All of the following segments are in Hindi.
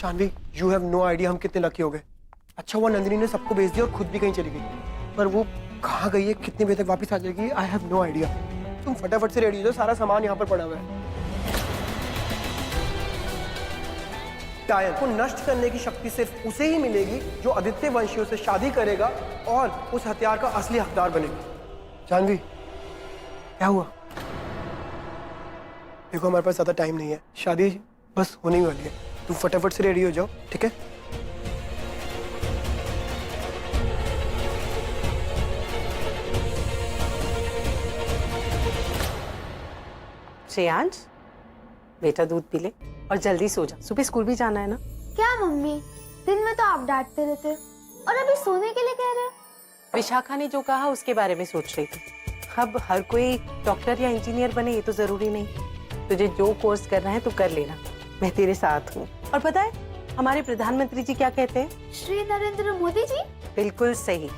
Janvi, you have no idea हम कितने लकी हो गए। अच्छा हुआ नंदिनी ने सबको भेज दिया और खुद भी कहीं चली गई, पर वो कहाँ गई है, कितने बजे तक वापस आ जाएगी, आई हैव नो आइडिया। तुम फटाफट से रेडी हो जाओ, सारा सामान यहाँ पर पड़ा हुआ है। टायन को नष्ट करने की शक्ति सिर्फ उसे ही मिलेगी जो आदित्य वंशियों से शादी करेगा और उस हथियार का असली हकदार बनेगा। जानवी, क्या हुआ? देखो हमारे पास ज्यादा टाइम नहीं है, शादी बस होने ही वाली है। तुम फटाफट से रेडी हो जाओ, ठीक है? श्रेयांश, बेटा दूध पी ले और जल्दी सो जा, सुबह स्कूल भी जाना है ना। क्या मम्मी, दिन में तो आप डांटते रहते और अभी सोने के लिए कह रहे हैं। विशाखा ने जो कहा उसके बारे में सोच रही थी। अब हर कोई डॉक्टर या इंजीनियर बने ये तो जरूरी नहीं। तुझे जो कोर्स करना है तो कर लेना, मैं तेरे साथ हूँ। और पता है हमारे प्रधानमंत्री जी क्या कहते हैं? श्री नरेंद्र मोदी जी। बिल्कुल सही।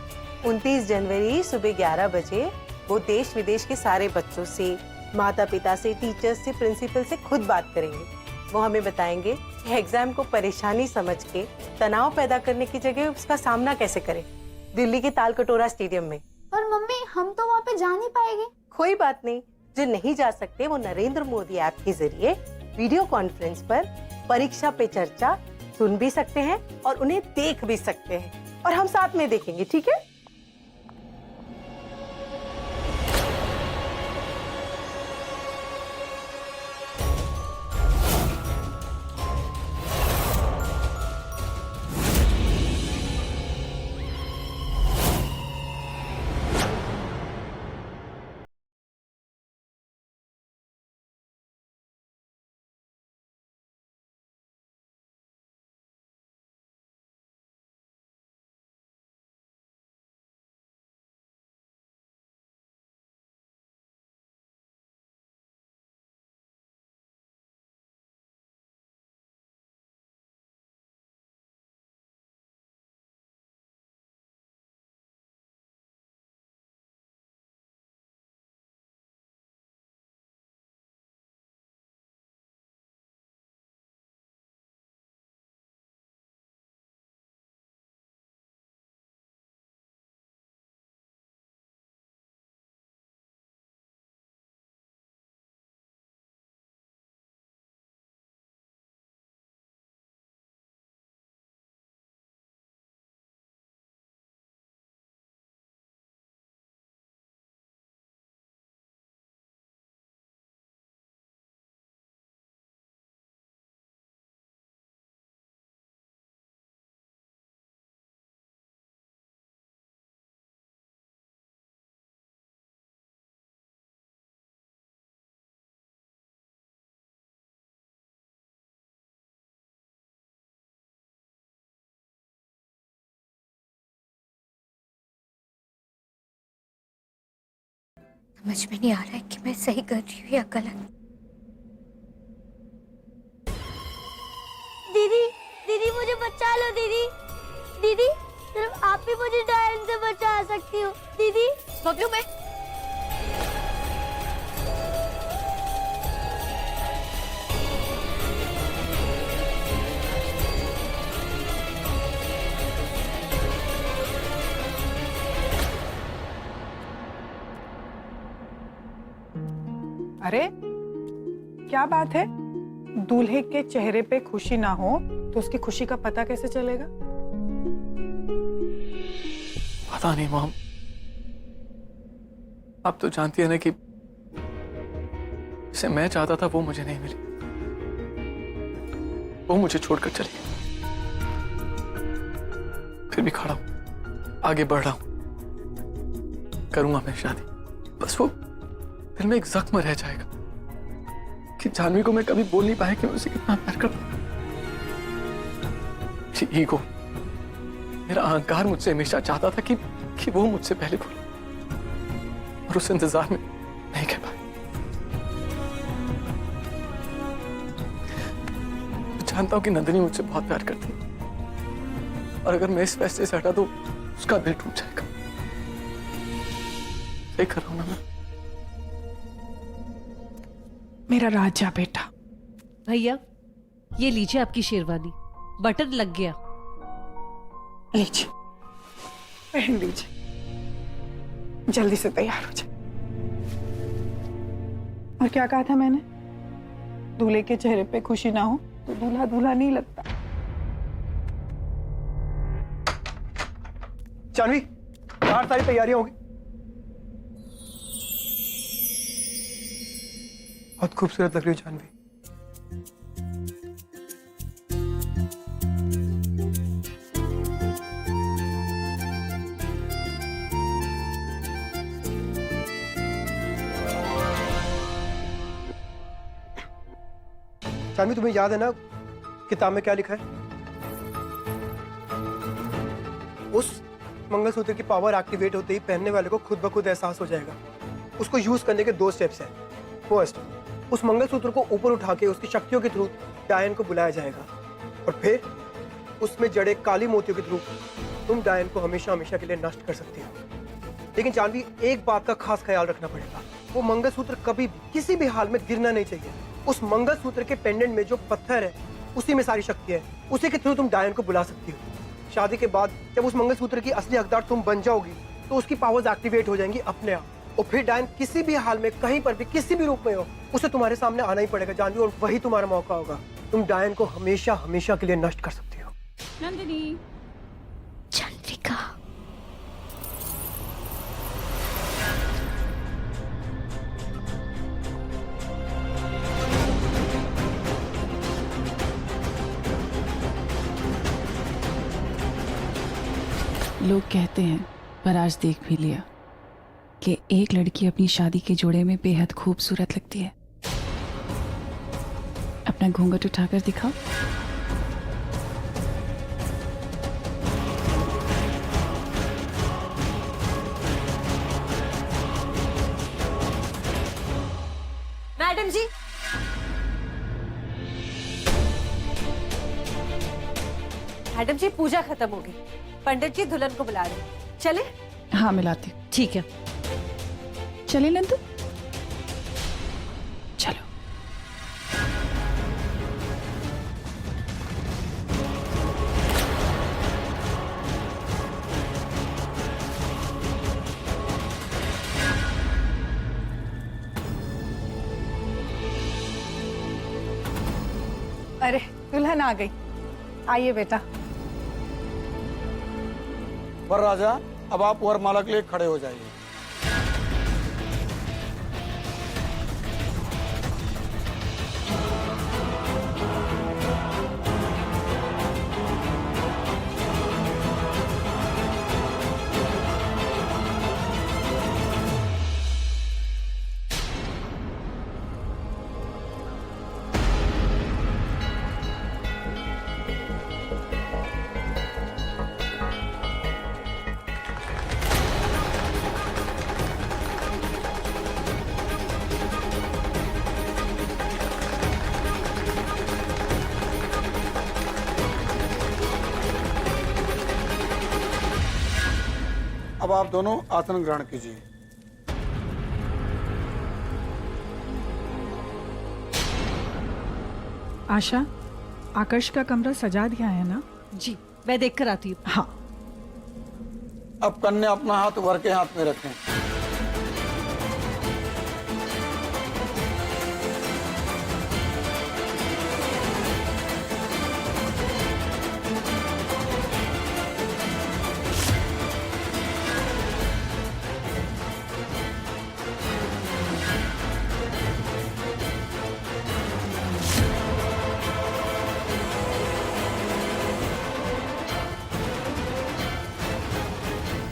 29 जनवरी सुबह 11 बजे वो देश विदेश के सारे बच्चों से, माता पिता से, टीचर्स से, प्रिंसिपल से खुद बात करेंगे। वो हमें बताएंगे कि एग्जाम को परेशानी समझ के तनाव पैदा करने की जगह उसका सामना कैसे करें, दिल्ली के ताल कटोरा स्टेडियम में। पर मम्मी, हम तो वहाँ पे जा नहीं पाएंगे। कोई बात नहीं, जो नहीं जा सकते वो नरेंद्र मोदी ऐप के जरिए वीडियो कॉन्फ्रेंस पर परीक्षा पे चर्चा सुन भी सकते हैं और उन्हें देख भी सकते हैं, और हम साथ में देखेंगे, ठीक है? समझ में नहीं आ रहा है कि मैं सही कर रही हूँ या गलत। दीदी, दीदी मुझे बचा लो दीदी। दीदी, सिर्फ आप ही मुझे डायन से बचा सकती हो। दीदी, बबलू मैं। अरे क्या बात है? दूल्हे के चेहरे पे खुशी ना हो तो उसकी खुशी का पता कैसे चलेगा? पता नहीं मॉम, आप तो जानती है ना कि जिसे मैं चाहता था वो मुझे नहीं मिली, वो मुझे छोड़कर चली गई। फिर भी खड़ा हूं, आगे बढ़ रहा हूं, करूंगा मैं शादी। बस वो दिल में एक जख्म रह जाएगा कि जानवी को मैं कभी बोल नहीं पाया कि मैं उसे कितना प्यार करता हूं। ईगो, मेरा अहंकार मुझसे हमेशा चाहता था कि वो मुझसे पहले बोले, और उस इंतजार में नहीं कह पाया। जानता हूं कि नंदिनी मुझसे बहुत प्यार करती है, और अगर मैं इस फैसले से हटा तो उसका दिल टूट जाएगा। सही कर रहा हूं ना मैं? मेरा राजा बेटा। भैया, ये लीजिए आपकी शेरवानी। बटन लग गया। लीजिए, पहन लीजिए, जल्दी से तैयार हो जाए। और क्या कहा था मैंने? दूल्हे के चेहरे पे खुशी ना हो तो दूल्हा दूल्हा नहीं लगता। जानवी, बाहर सारी तैयारियां होगी। बहुत खूबसूरत लग रही हो जानवी। जानवी, तुम्हें याद है ना किताब में क्या लिखा है? उस मंगलसूत्र की पावर एक्टिवेट होते ही पहनने वाले को खुद ब खुद एहसास हो जाएगा। उसको यूज करने के 2 स्टेप्स हैं। फर्स्ट, उस मंगलसूत्र को ऊपर उठा के उसकी शक्तियों के थ्रू डायन को बुलाया जाएगा, और फिर उसमें जड़े काली मोतियों के थ्रू तुम डायन को हमेशा हमेशा के लिए नष्ट कर सकती हो। लेकिन जानवी, एक बात का खास ख्याल रखना पड़ेगा, वो मंगलसूत्र कभी भी किसी भी हाल में गिरना नहीं चाहिए। उस मंगलसूत्र के पेंडेंट में जो पत्थर है उसी में सारी शक्ति है, उसी के थ्रू तुम डायन को बुला सकती हो। शादी के बाद जब उस मंगलसूत्र की असली हकदार तुम बन जाओगी तो उसकी पावर्स एक्टिवेट हो जाएंगी अपने आप, और फिर डायन किसी भी हाल में कहीं पर भी किसी भी रूप में हो उसे तुम्हारे सामने आना ही पड़ेगा जानवी, और वही तुम्हारा मौका होगा। तुम डायन को हमेशा हमेशा के लिए नष्ट कर सकती हो। नंदिनी, चंद्रिका, लोग कहते हैं, पर आज देख भी लिया कि एक लड़की अपनी शादी के जोड़े में बेहद खूबसूरत लगती है। अपना घूंघट उठाकर दिखाओ। मैडम जी, मैडम जी पूजा खत्म हो गई, पंडित जी दुल्हन को बुला रहे हैं। चले? हाँ, मिलाती हूँ। ठीक है। चले नंदू, चलो। अरे दुल्हन आ गई, आइए बेटा। वर राजा, अब आप वरमाला के लिए खड़े हो जाइए। अब आप दोनों आसन ग्रहण कीजिए। आशा, आकर्ष का कमरा सजा दिया है ना? जी, मैं देख कर आती हूँ। हाँ। अब कन्या अपना हाथ वर के हाथ में रखें।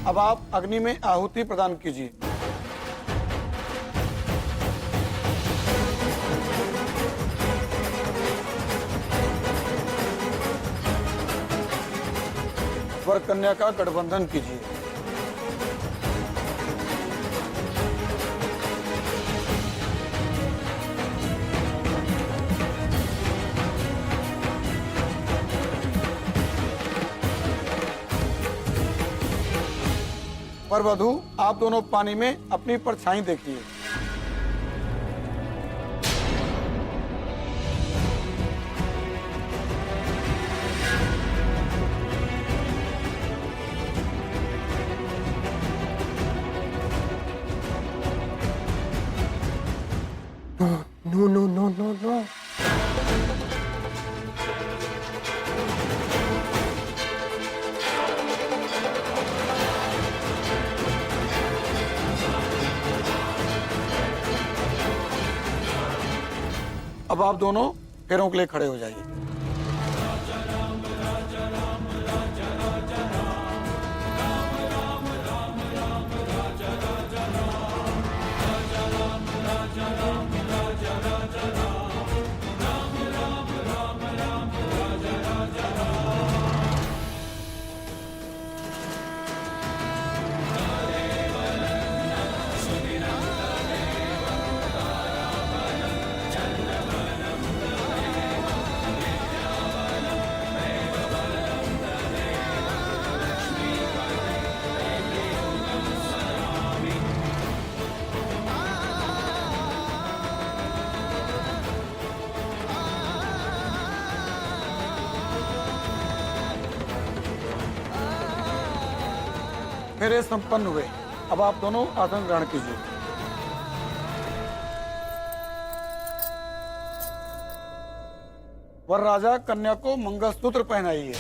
अब आप अग्नि में आहुति प्रदान कीजिए। वर कन्या का गठबंधन कीजिए। वर वधू, आप दोनों पानी में अपनी परछाई देखिए। अब आप दोनों पैरों के लिए खड़े हो जाइए। फेरे संपन्न हुए। अब आप दोनों आसन ग्रहण कीजिए। वर राजा कन्या को मंगलसूत्र पहनाइए।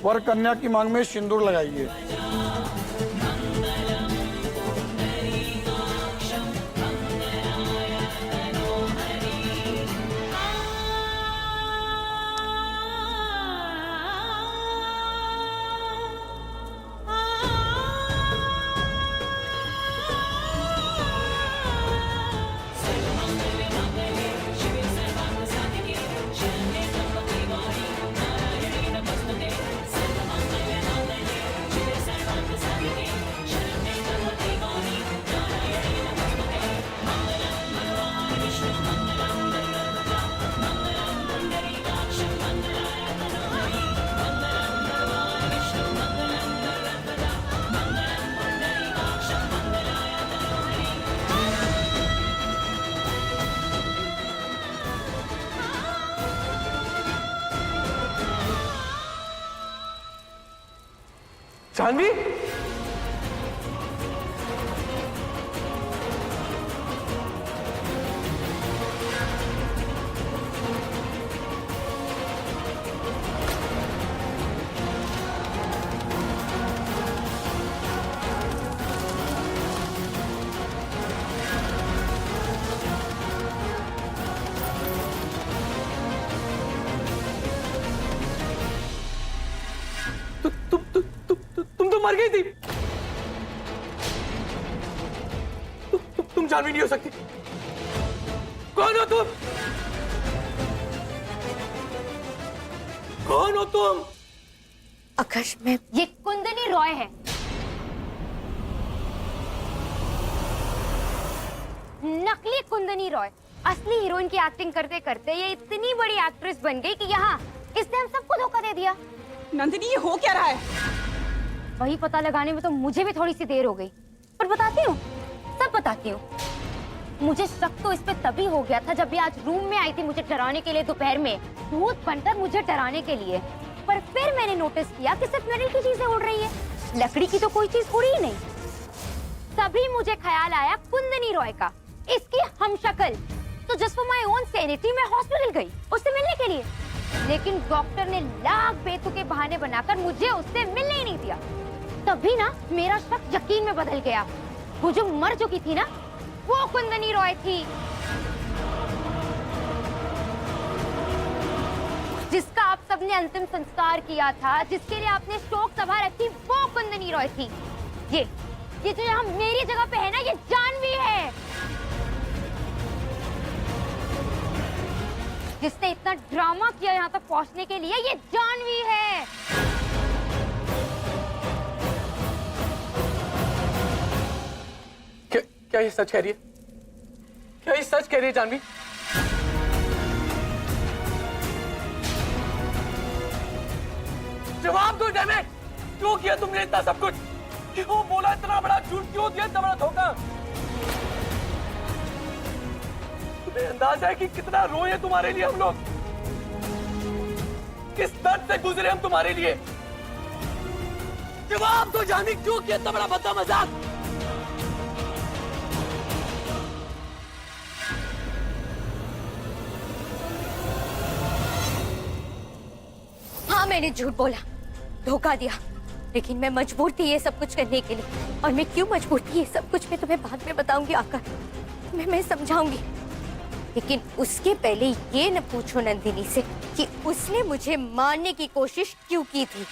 वर कन्या की मांग में सिंदूर लगाइए। जानवी, तुम तो मर गई थी। तुम जानवी नहीं हो सकती। कौन हो तुम? कौन हो तुम? आकाश, मैं ये कुंदनी रॉय है। नकली कुंदनी रॉय। असली हीरोइन की एक्टिंग करते करते ये इतनी बड़ी एक्ट्रेस बन गई कि यहाँ इसने हम सबको धोखा दे दिया। नंदिनी, ये हो क्या रहा है? वही पता लगाने में तो मुझे भी थोड़ी सी देर हो गई, पर बताती हूँ, सब बताती हूँ। मुझे शक तो इस पे तभी हो गया था जब ये आज रूम में आई थी मुझे डराने के लिए, दोपहर में भूत बनकर मुझे डराने के लिए। पर फिर मैंने नोटिस किया कि सिर्फ मेटल की चीजें उड़ रही है, लकड़ी की तो कोई चीज उड़ी ही नहीं। तभी मुझे ख्याल आया कुंदनी रॉय का, इसकी हमशक्ल। तो just for my own sanity मैं हॉस्पिटल गई उससे मिलने के लिए, लेकिन डॉक्टर ने लाख बेतुके बहाने बनाकर मुझे उससे मिलने ही नहीं दिया। तभी ना मेरा शक यकीन में बदल गया। वो जो मर चुकी थी ना, वो कुंदनी रॉय थी। जिसका आप सबने अंतिम संस्कार किया था, जिसके लिए आपने शोक सभा रखी, वो कुंदनी रॉय थी। ये जो यहाँ मेरी जगह पे है ना, ये जानवी है, जिसने इतना ड्रामा किया यहाँ तक पहुँचने के लिए। ये जानवी है। क्या ये सच कह रही है? क्या ये सच कह रही है जानवी? जवाब दो डैमेट! क्यों किया तुमने इतना सब कुछ? क्यों बोला इतना बड़ा झूठ? क्यों दिया इतना बड़ा धोखा? तुम्हें अंदाजा है कि कितना रोए तुम्हारे लिए हम लोग? किस दर्द से गुजरे हम तुम्हारे लिए? जवाब दो जानवी, क्यों किया इतना बड़ा भद्दा मजाक? हाँ, मैंने झूठ बोला, धोखा दिया, लेकिन मैं मजबूर थी ये सब कुछ करने के लिए। और मैं क्यों मजबूर थी ये सब कुछ मैं तुम्हें बाद में बताऊंगी आकर, मैं समझाऊंगी। लेकिन उसके पहले ये न पूछो नंदिनी से कि उसने मुझे मारने की कोशिश क्यों की थी।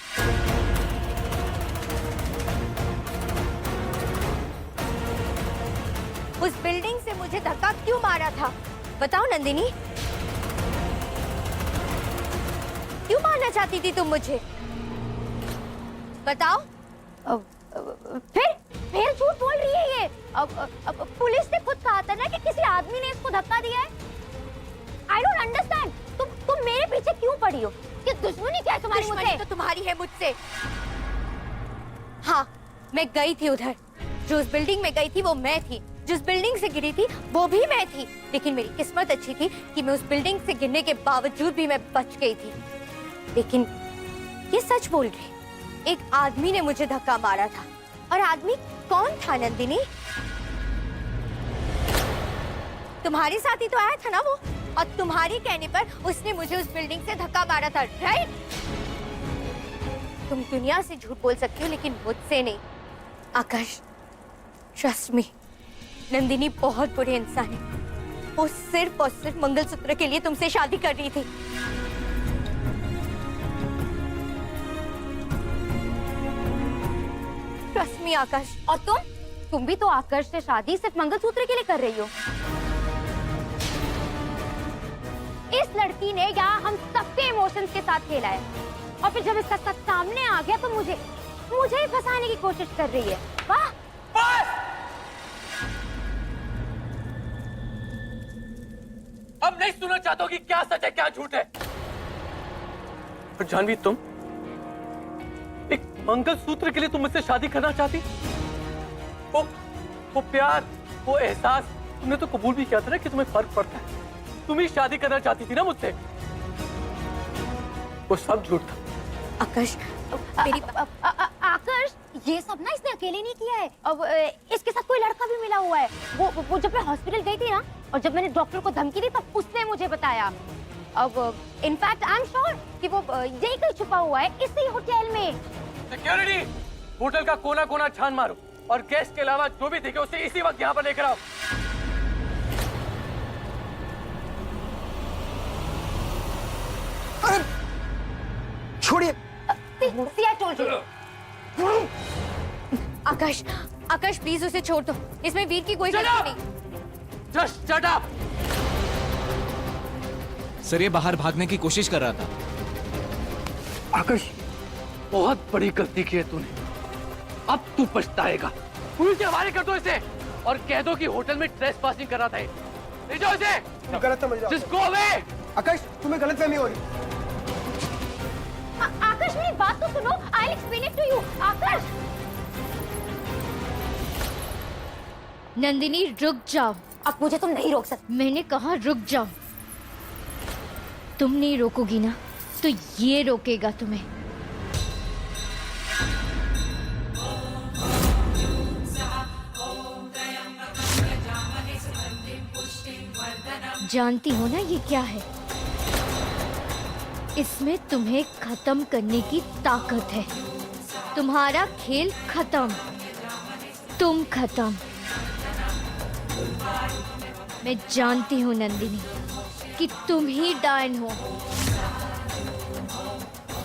उस बिल्डिंग से मुझे धक्का क्यों मारा था? बताओ नंदिनी, क्यों मारना चाहती थी तुम मुझे? बताओ। फिर झूठ बोल रही है ये। अब पुलिस ने खुद कहा था ना कि किसी आदमी ने इसको धक्का दिया है। I don't understand। तुम मेरे पीछे क्यों पड़ी हो? कि दुश्मनी क्या है तुम्हारी मुझसे? दुश्मनी तो तुम्हारी है मुझसे। हाँ, मैं गई थी उधर। जो उस बिल्डिंग में गई थी वो मैं थी। जिस बिल्डिंग से गिरी थी वो भी मैं थी। लेकिन मेरी किस्मत अच्छी थी कि मैं उस बिल्डिंग से गिरने के बावजूद भी मैं बच गई थी। लेकिन ये सच बोल रही, एक आदमी ने मुझे धक्का मारा था। और आदमी कौन था नंदिनी? तुम्हारे साथ ही तो आया था ना वो, और तुम्हारे कहने पर उसने मुझे उस बिल्डिंग से धक्का मारा था, राइट? तुम दुनिया से झूठ बोल सकती हो लेकिन मुझसे नहीं। आकाश, ट्रस्ट मी, नंदिनी बहुत बुरी इंसान है। वो सिर्फ और सिर्फ मंगलसूत्र के लिए तुमसे शादी कर रही थी। ट्रस्ट मी आकाश। और तुम भी तो आकाश से शादी सिर्फ मंगलसूत्र के लिए कर रही हो। इस लड़की ने यहाँ हम सबके इमोशंस के साथ खेला है, और फिर जब इसका सच सामने आ गया तो मुझे ही फंसाने की कोशिश कर रही है। वाह! अब नहीं सुनना चाहता कि क्या सच है क्या झूठ है। पर जानवी, तुम एक मंगलसूत्र के लिए तुम मुझसे शादी करना चाहती? वो प्यार, वो एहसास तुमने तो कबूल भी किया था ना कि तुम्हें फर्क पड़ता है। तुम ही शादी करना चाहती थी ना मुझसे। वो सब झूठ था। आकाश, आकाश, ये सब ना इसने अकेले नहीं किया है। अब इसके साथ कोई लड़का भी मिला हुआ है। वो जब मैं हॉस्पिटल गई थी ना, और जब मैंने डॉक्टर को धमकी दी तब उसने मुझे बताया। अब इनफैक्ट आई एम श्योर कि वो यही कहीं छुपा हुआ है, इसी होटल में। सिक्योरिटी, होटल का कोना कोना छान मारो और गेस्ट के अलावा जो भी दिखे उसे इसी वक्त यहाँ पर लेकर आओ। छोड़िए। आकाश, आकाश प्लीज उसे छोड़ दो। इसमें वीर की कोई गलती नहीं। Just shut up! सर, ये बाहर भागने की कोशिश कर रहा था। आकाश, बहुत बड़ी गलती की है तूने। अब तू पछताएगा। पुलिस के हवाले कर दो इसे और कह दो कि होटल में ट्रेसपासिंग कर रहा था। ले जाओ इसे। गलत समझ रहा हूं। Just go away! आकाश, तुम्हें गलतफहमी हो रही। आकाश, मेरी बात तो सुनो। I'll explain it to you. आकाश, नंदिनी रुक जाओ। अब मुझे तुम नहीं रोक सकते। मैंने कहा रुक जाओ। तुम नहीं रोकोगी ना तो ये रोकेगा तुम्हें। जानती हो ना ये क्या है? इसमें तुम्हें खत्म करने की ताकत है। तुम्हारा खेल खत्म, तुम खत्म। मैं जानती हूँ नंदिनी कि तुम ही डायन हो।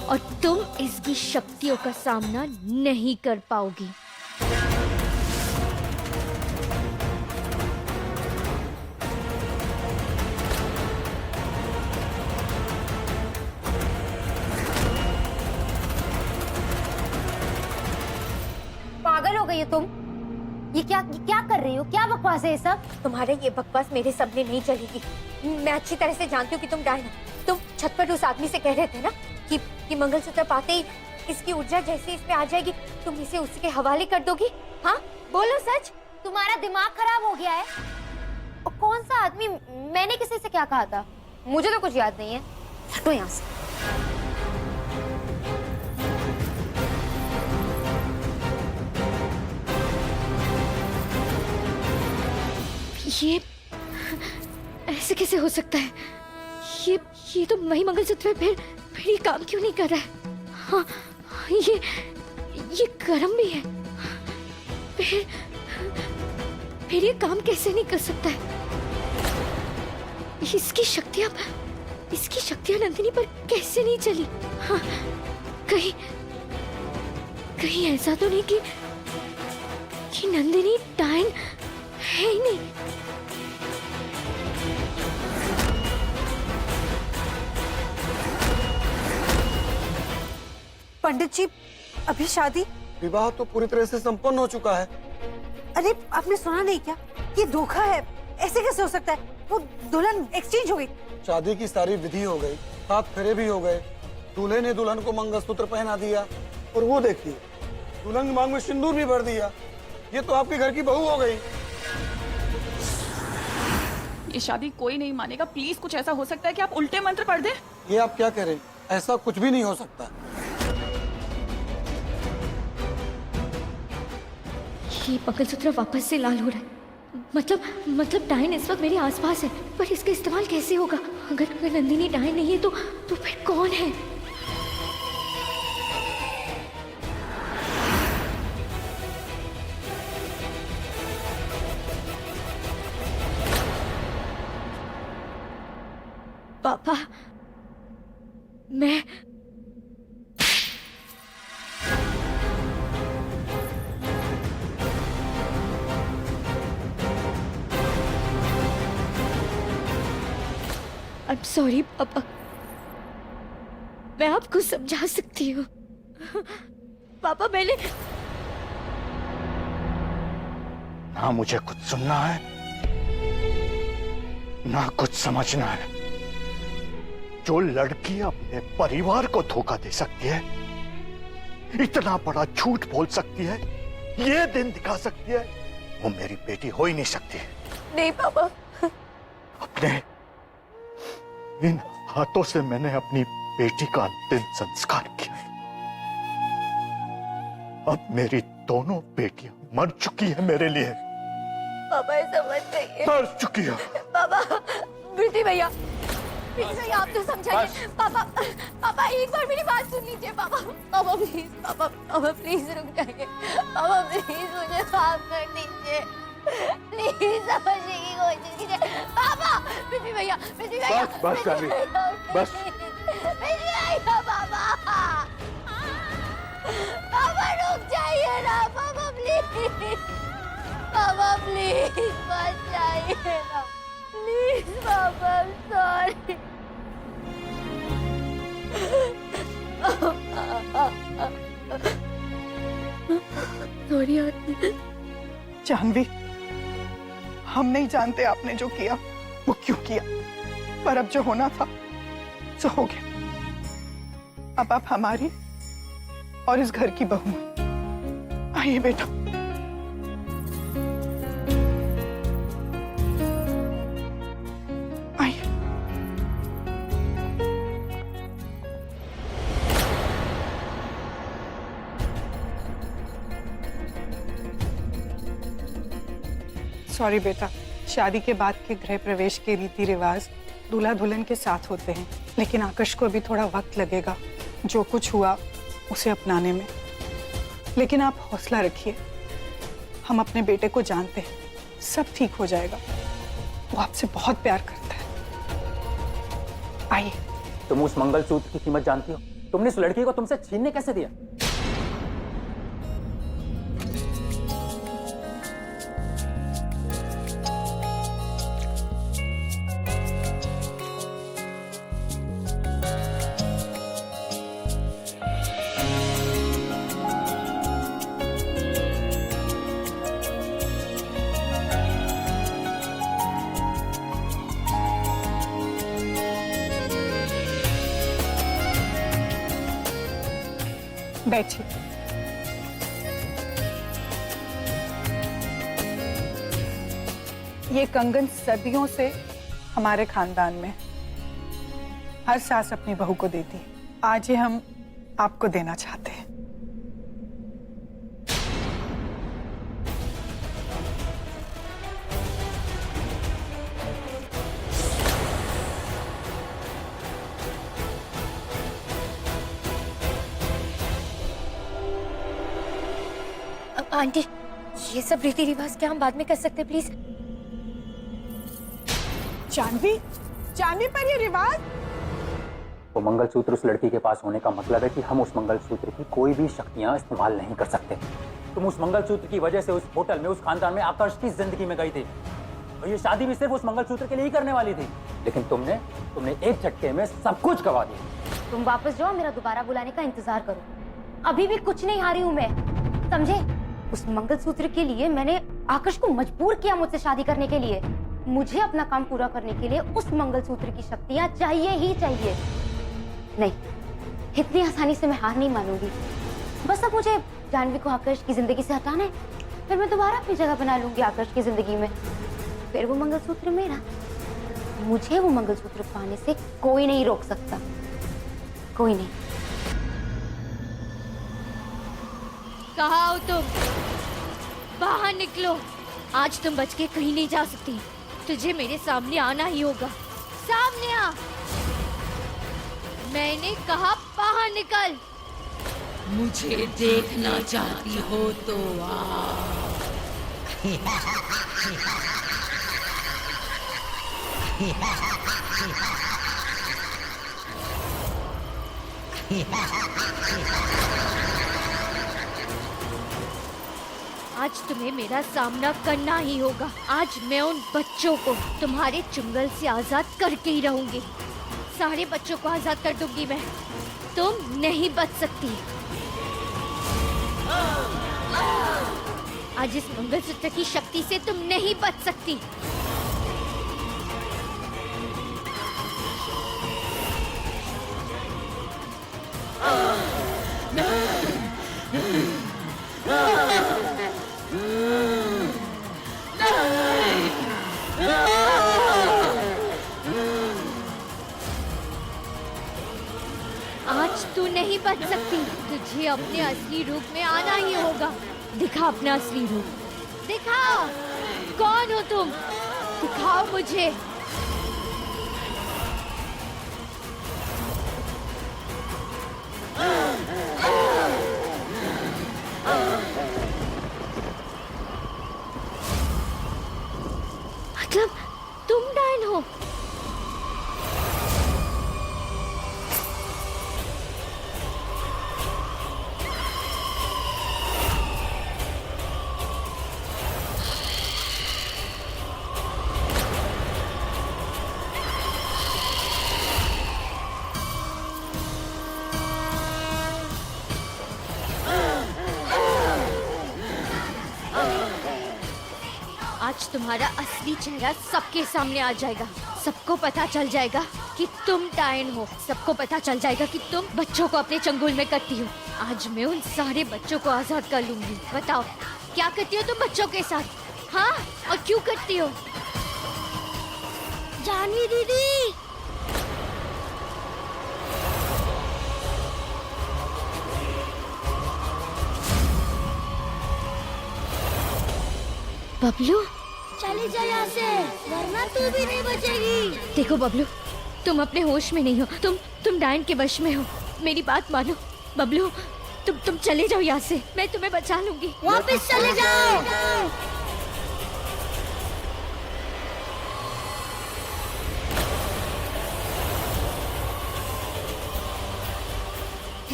और तुम इसकी शक्तियों का सामना नहीं कर पाओगी। पागल हो गई हो तुम? ये क्या कर रही हो? क्या बकवास है ये सब? तुम्हारे ये बकवास मेरे सामने नहीं चलेगी। मैं अच्छी तरह से जानती हूँ कि तुम डायन हो। तुम छत पर उस आदमी से कह रहे थे ना कि मंगलसूत्र पाते ही इसकी ऊर्जा जैसे इसमें आ जाएगी तुम इसे उसी के हवाले कर दोगी। हाँ बोलो सच, तुम्हारा दिमाग खराब हो गया है? और कौन सा आदमी? मैंने किसी से क्या कहा था? मुझे तो कुछ याद नहीं है। हटो यहाँ से। ये ऐसे कैसे हो सकता है? ये तो वही मंगलसूत्र है। फिर ये काम क्यों नहीं कर रहा है? हाँ, ये गर्म भी है। फिर ये काम कैसे नहीं कर सकता है? इसकी शक्तियां नंदिनी पर कैसे नहीं चली? हाँ, कहीं ऐसा तो नहीं कि नंदिनी डायन है ही नहीं। पंडित जी, अभी शादी? विवाह तो पूरी तरह से संपन्न हो चुका है। अरे आपने सुना नहीं क्या? ये धोखा है। ऐसे कैसे हो सकता है? वो दुल्हन एक्सचेंज हो गई। शादी की सारी विधि हो गई, 7 फेरे भी हो गए, दूल्हे ने दुल्हन को मंगलसूत्र पहना दिया और वो देखिए दुल्हन की मांग में सिंदूर भी भर दिया। ये तो आपके घर की बहू हो गई। ये शादी कोई नहीं मानेगा। प्लीज कुछ ऐसा हो सकता है कि आप उल्टे मंत्र पढ़ दें? ये आप क्या कह रहे हैं? ऐसा कुछ भी नहीं हो सकता। ये मंगलसूत्र वापस से लाल हो रहा है। मतलब डायन इस वक्त मेरे आसपास है, पर इसका इस्तेमाल कैसे होगा? अगर नंदिनी डायन नहीं है तो फिर कौन है? पापा, मैं I'm sorry पापा, मैं आपको समझा सकती हूँ। पापा मैंने ना मुझे कुछ सुनना है ना कुछ समझना है। जो लड़की अपने परिवार को धोखा दे सकती है, इतना बड़ा झूठ बोल सकती है, ये दिन दिखा सकती है, वो मेरी बेटी हो ही नहीं सकती। नहीं पापा, अपने इन हाथों से मैंने अपनी बेटी का अंतिम संस्कार किया। अब मेरी दोनों बेटियां मर चुकी है मेरे लिए। पापा ऐसा मत कहिए। मर चुकी है। पापा, प्रीति भैया, आप तो समझाइए। पापा एक बार मेरी बात सुन लीजिए। पापा प्लीज, पापा प्लीज रुक जाइए। पापा प्लीज मुझे माफ कर दीजिए। प्लीज समझने की कोशिश कीजिए। पापा, प्रीति भैया, बस जानी, बस। प्रीति भैया, पापा रुक जाइए ना। पापा प्लीज, पापा प्लीज मत जाइए ना। प्लीज पापा, सॉरी। सॉरी आरती। जानवी, हम नहीं जानते आपने जो किया वो क्यों किया, पर अब जो होना था सो हो गया। अब आप हमारी और इस घर की बहू हैं। आइए बेटा। आइए। सॉरी बेटा, शादी के बाद के गृह प्रवेश के रीति रिवाज दूल्हा दुल्हन के साथ होते हैं, लेकिन आकर्ष को अभी थोड़ा वक्त लगेगा जो कुछ हुआ उसे अपनाने में। लेकिन आप हौसला रखिए, हम अपने बेटे को जानते हैं, सब ठीक हो जाएगा। वो आपसे बहुत प्यार करता है। आइए। तुम उस मंगलसूत्र की कीमत जानती हो? तुमने उस लड़की को तुमसे छीनने कैसे दिया? बैठिए। ये कंगन सदियों से हमारे खानदान में हर सास अपनी बहू को देती है। आज ये हम आपको देना चाहते हैं। आंटी, ये सब रीति रिवाज क्या हम बाद में कर सकते हैं प्लीज? जानवी, जानवी पर ये रिवाज? वो मंगलसूत्र उस लड़की के पास होने का मतलब है कि हम उस मंगलसूत्र की कोई भी शक्तियां इस्तेमाल नहीं कर सकते। तुम उस मंगलसूत्र की वजह से उस होटल में, उस खानदान में आकर्ष की जिंदगी में गई थी और ये शादी भी सिर्फ उस मंगलसूत्र के लिए ही करने वाली थी, लेकिन तुमने एक झटके में सब कुछ गवा दिया। तुम वापस जाओ, मेरा दोबारा बुलाने का इंतजार करो। अभी भी कुछ नहीं हारी हूँ मैं, समझे? उस मंगलसूत्र के लिए मैंने आकाश को मजबूर किया मुझसे शादी करने के लिए। मुझे अपना काम पूरा करने के लिए उस मंगलसूत्र की शक्तियां चाहिए ही चाहिए। नहीं, इतनी आसानी से मैं हार नहीं मानूंगी। बस अब मुझे जानवी को आकाश की जिंदगी से हटाना है, फिर मैं दोबारा अपनी जगह बना लूंगी आकाश की जिंदगी में। फिर वो मंगलसूत्र मेरा। मुझे वो मंगलसूत्र पाने से कोई नहीं रोक सकता, कोई नहीं। कहाँ हो तुम? बाहर निकलो। आज तुम बच के कहीं नहीं जा सकती। तुझे मेरे सामने आना ही होगा। सामने आ। मैंने कहा बाहर निकल। मुझे देखना चाहती हो तो आ। आज तुम्हें मेरा सामना करना ही होगा। आज मैं उन बच्चों को तुम्हारे चुंगल से आजाद करके ही रहूंगी। सारे बच्चों को आजाद कर दूंगी मैं। तुम नहीं बच सकती। आज इस मंगलसूत्र की शक्ति से तुम नहीं बच सकती। आज तू नहीं बच सकती। तुझे अपने असली रूप में आना ही होगा। दिखा अपना असली रूप। दिखाओ, कौन हो तुम? दिखाओ मुझे। मतलब तुम डायन हो? आज तुम्हारा असली चेहरा सबके सामने आ जाएगा। सबको पता चल जाएगा कि तुम डायन हो। सबको पता चल जाएगा कि तुम बच्चों को अपने चंगुल में करती हो। आज मैं उन सारे बच्चों को आजाद कर लूंगी। बताओ, क्या करती हो तुम बच्चों के साथ? हाँ, और क्यों करती हो? जानवी दीदी, बबलू, चले जा यहाँ से, वरना तू भी नहीं बचेगी। देखो बबलू, तुम अपने होश में नहीं हो। तुम डायन के वश में हो। मेरी बात मानो बबलू। तुम चले जाओ यहाँ से। मैं तुम्हें बचा लूंगी। वापस चले जाओ।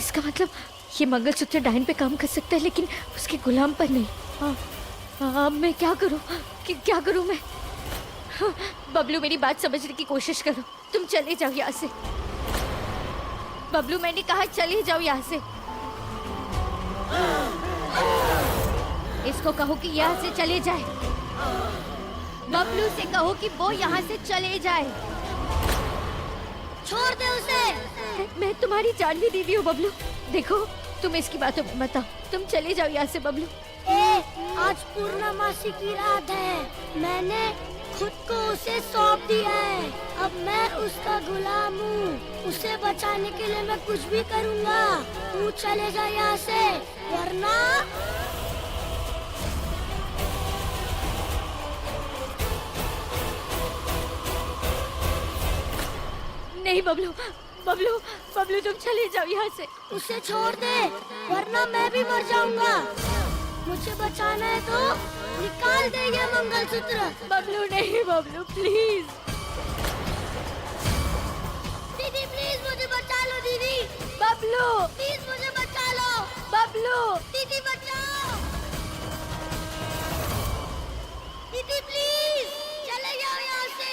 इसका मतलब ये मंगलसूत्र डायन पे काम कर सकता है लेकिन उसके गुलाम पर नहीं। अब मैं क्या करूं? क्या करूं मैं? हाँ, बबलू मेरी बात समझने की कोशिश करो। तुम चले जाओ यहाँ से। बबलू मैंने कहा चले जाओ यहाँ से। इसको कहो कि यहाँ से चले जाए। बबलू से कहो कि वो यहाँ से चले जाए। छोड़ दे उसे। मैं तुम्हारी जानवी दीदी हूँ बबलू। देखो तुम इसकी बातों में मत आओ। तुम चले जाओ यहाँ से बबलू। आज पूर्णमासी की रात है। मैंने खुद को उसे सौंप दिया है। अब मैं उसका गुलाम हूँ। उसे बचाने के लिए मैं कुछ भी करूँगा। तू चले जा यहाँ से वरना नहीं बबलू, बबलू, बबलू तुम चले जाओ यहाँ से। उसे छोड़ दे वरना मैं भी मर जाऊंगा। मुझे बचाना है तो निकाल दे ये मंगलसूत्र। बबलू नहीं, बबलू प्लीज। दीदी प्लीज मुझे बचा लो दीदी। बबलू प्लीज मुझे बचा लो। बबलू दीदी बचाओ। दीदी प्लीज चले जाओ यहाँ से।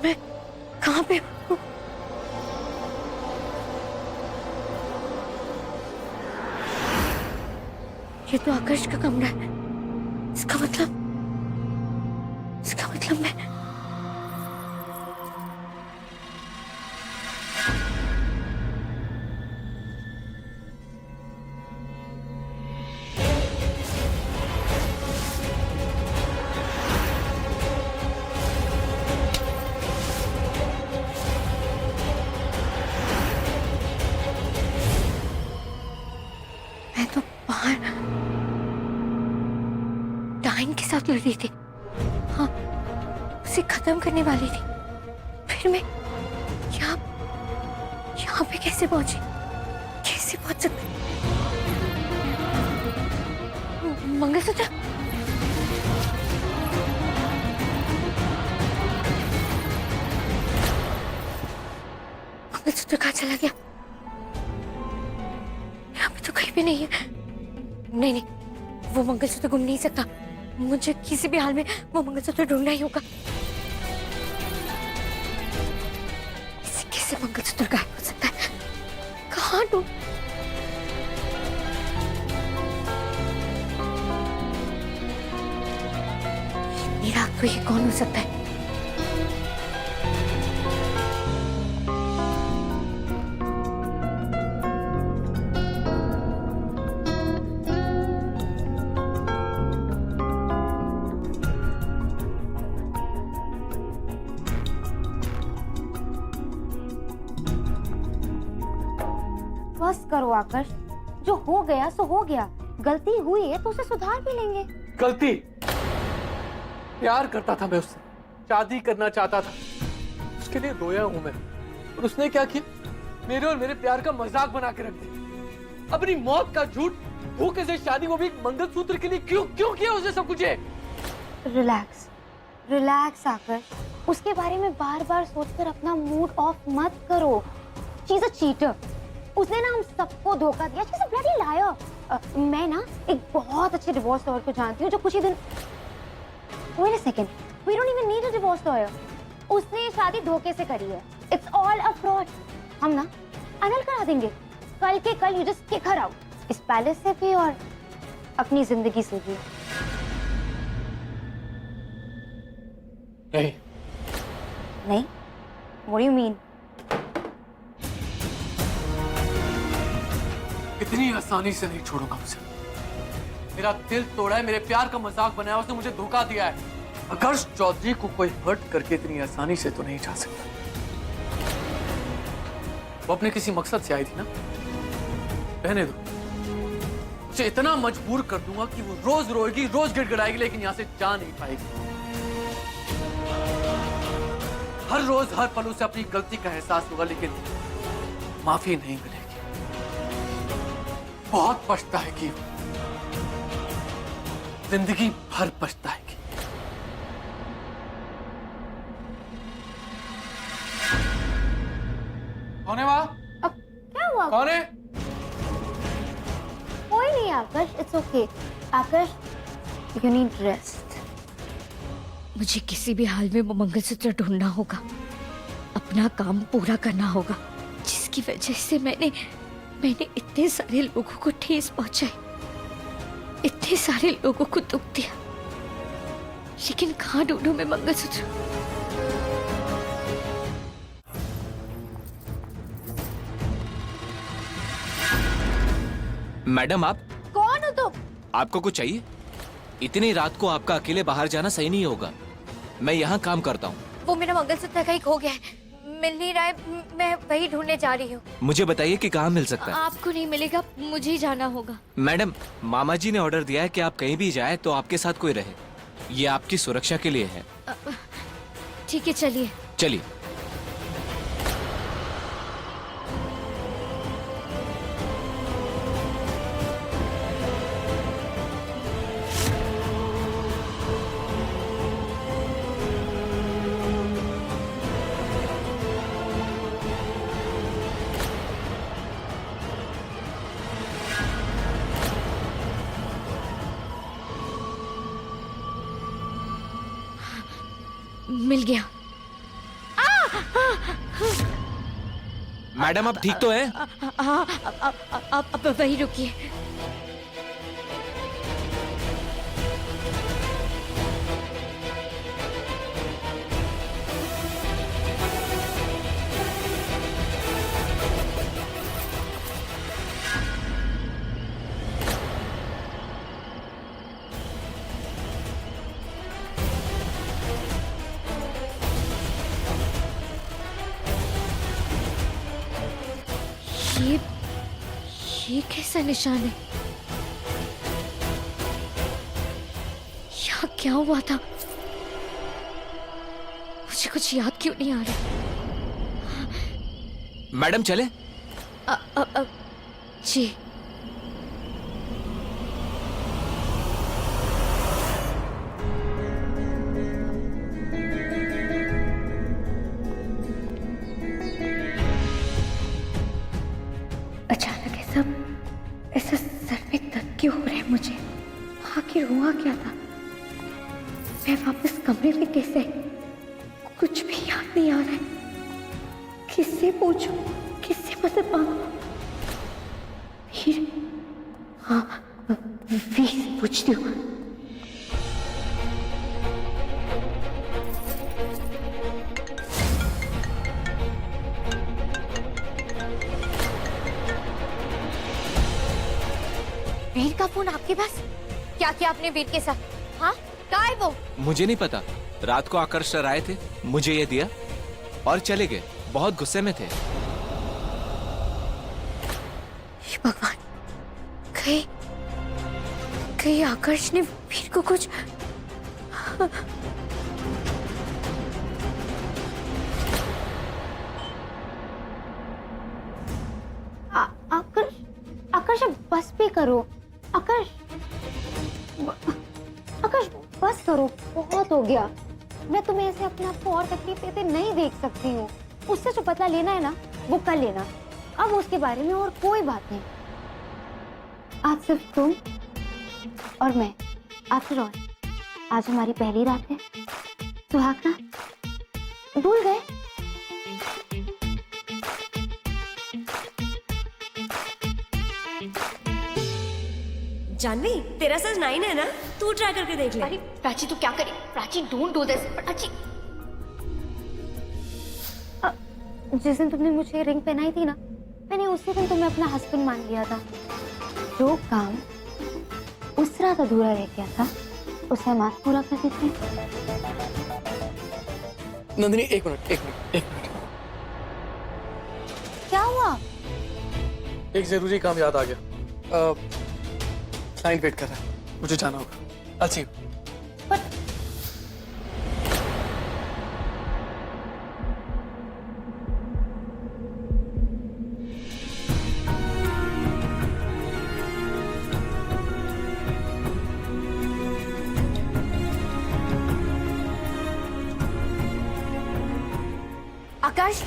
मैं कहाँ पे हूँ? ये तो आकाश का कमरा है। इसका मतलब मैं तो बाहर डाइन के साथ लड़ रही थी। हाँ, उसे खत्म करने वाली थी। फिर मैं यहाँ पे कैसे पहुंची? कैसे पहुंच सकती? मंगलसूत्र? मंगलसूत्र कहाँ चला गया? यहाँ पे तो कहीं भी नहीं है। नहीं, वो मंगलसूत्र गुम नहीं सकता। मुझे किसी भी हाल में वो मंगलसूत्र ढूंढना ही होगा। कैसे मंगलसूत्र गायब हो सकता है? कहाँ ढूंढ? मेरा तो ये कौन हो सकता है? बस करो आकाश, जो हो गया सो हो गया। गलती हुई है तो उसे सुधार भी लेंगे। गलती? प्यार करता था मैं उससे, शादी करना चाहता था, उसके लिए रोया हूं मैं। और उसने क्या किया? मेरे और मेरे प्यार का मजाक बना के रख दिया। अपनी मौत का झूठ धोखे से शादी, वो भी एक मंगलसूत्र के लिए। क्यों क्यों किया उसने सब कुछ? रिलैक्स रिलैक्स आकर, उसके बारे में बार बार सोचकर अपना मूड ऑफ मत करो। She is a cheater. उसने ना हम सबको धोखा दिया। She is a bloody liar. मैं ना एक बहुत अच्छे डिवोर्स लॉयर को जानती हूँ जो कुछ ही दिन। Wait a second, we don't even need a divorce lawyer. उसने शादी धोखे से करी है। It's all a fraud. हम ना अनल करा देंगे कल के कल। You just kick her out इस पैलेस से भी और अपनी जिंदगी से भी। नहीं नहीं? What do you mean? इतनी आसानी से नहीं छोड़ूंगा उसे। मेरा दिल तोड़ा है, मेरे प्यार का मजाक बनाया, उसने मुझे धोखा दिया है। आकर्ष चौधरी को कोई हर्ट करके इतनी आसानी से तो नहीं जा सकता। वो अपने किसी मकसद से आई थी ना। रहने दो, उसे इतना मजबूर कर दूंगा कि वो रोज रोएगी, रोज गिड़गिड़ाएगी, लेकिन यहां से जा नहीं पाएगी। हर रोज हर पल उसे अपनी गलती का एहसास होगा, लेकिन माफी नहीं मिलेगी। बहुत पछताएगी, जिंदगी भर पछताएगी। कौन है वहां? अब क्या हुआ? कौन है? कोई नहीं Akash, it's okay. Akash, you need rest. मुझे किसी भी हाल में वो मंगलसूत्र ढूंढना होगा, अपना काम पूरा करना होगा, जिसकी वजह से मैंने इतने सारे लोगों को ठेस पहुंचाई, इतने सारे लोगों को दुख दिया। लेकिन कहाँ ढूंढूं मैं मंगलसूत्र? मैडम आप कौन हो तुम? आपको कुछ चाहिए? इतनी रात को आपका अकेले बाहर जाना सही नहीं होगा। मैं यहाँ काम करता हूँ। वो मेरा मंगलसूत्र कहीं खो गया है, मिल नहीं रहा है। मैं वही ढूंढने जा रही हूँ। मुझे बताइए कि कहाँ मिल सकता है। आपको नहीं मिलेगा, मुझे ही जाना होगा। मैडम, मामा जी ने ऑर्डर दिया है कि आप कहीं भी जाए तो आपके साथ कोई रहे। ये आपकी सुरक्षा के लिए है। ठीक है, चलिए। चलिए। मिल गया। मैडम आप ठीक तो हैं? आप वहीं रुकिए। ये कैसा निशान है? यहाँ क्या हुआ था? मुझे कुछ याद क्यों नहीं आ रहा? मैडम चले? जी। अचानक ऐसा सर में दर्द क्यों हो रहा है मुझे? आखिर हुआ क्या था? मैं वापस कमरे में कैसे आई? कुछ भी याद नहीं आ रहा है। किससे पूछूं? किससे मदद मांगूं? फिर हाँ, वी से पूछती हूँ। वीर का फोन आपके पास? क्या किया आपने वीर के साथ? हाँ, कहाँ है वो? मुझे नहीं पता। रात को आकर्ष सर आए थे, मुझे ये दिया और चले गए। बहुत गुस्से में थे। भगवान, कहीं आकर्ष ने वीर को कुछ... आकर्ष बस भी करो। आकाश, आकाश बस करो, बहुत हो गया। मैं तुम्हें ऐसे अपने आप को और तकलीफ देते नहीं देख सकती हूँ। उससे जो बदला लेना है ना, वो कर लेना। अब उसके बारे में और कोई बात नहीं। आज सिर्फ तुम और मैं। आफ्टर ऑल आज हमारी पहली रात है। सुहाग ना भूल गए? जानवी, तेरा साइज 9 है ना? तू ट्राई करके देख ले। अरे प्राची तू क्या करे? Prachi don't do this. Prachi जिस दिन तुमने मुझे रिंग पहनाई थी ना, मैंने उसी दिन तुम्हें अपना हस्बैंड मान लिया था। जो काम उस रात अधूरा रह गया था, उसे हम आज पूरा कर देते हैं। नंदिनी एक मिनट। क्या हुआ? एक जरूरी काम याद आ गया। क्लाइंट वेट कर रहा है, मुझे जाना होगा। अच्छी आकाश,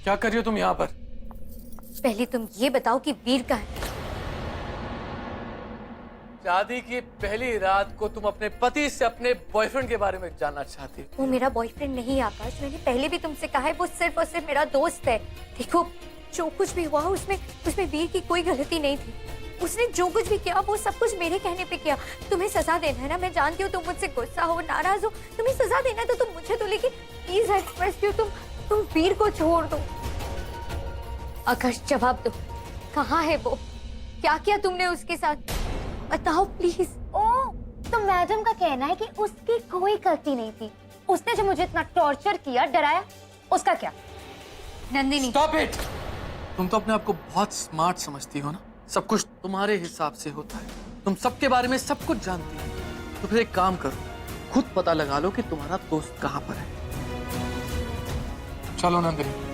क्या कर रही हो तुम यहाँ पर? पहले तुम ये बताओ कि वीर कहाँ है? शादी की पहली रात को तुम अपने पति से अपने बॉयफ्रेंड के बारे में जानना चाहती हो? वो मेरा बॉयफ्रेंड नहीं है आकाश। मैंने पहले भी तुमसे कहा है, वो सिर्फ और सिर्फ मेरा दोस्त है। देखो, जो कुछ भी हुआ उसमें वीर की कोई गलती नहीं थी। उसने जो कुछ भी किया वो सब कुछ मेरे कहने पे किया। तुम्हें सजा देना है ना, मैं जानती हूँ तुम मुझसे गुस्सा हो, नाराज हो। तुम्हें सजा देना है तो तुम मुझे दो, लेकिन प्लीज आई रिक्वेस्ट यू, तुम वीर को छोड़ दो। आकाश जवाब दो, कहाँ है वो? क्या किया तुमने उसके साथ? बताओ प्लीज। ओ, तो मैडम का कहना है कि उसकी कोई गलती नहीं थी। उसने जो मुझे इतना टॉर्चर किया, डराया, उसका क्या? Nandini stop it. तुम तो अपने आप को बहुत स्मार्ट समझती हो ना। सब कुछ तुम्हारे हिसाब से होता है। तुम सबके बारे में सब कुछ जानती हो। तो फिर एक काम करो, खुद पता लगा लो कि तुम्हारा दोस्त कहाँ पर है। चलो नंदिनी।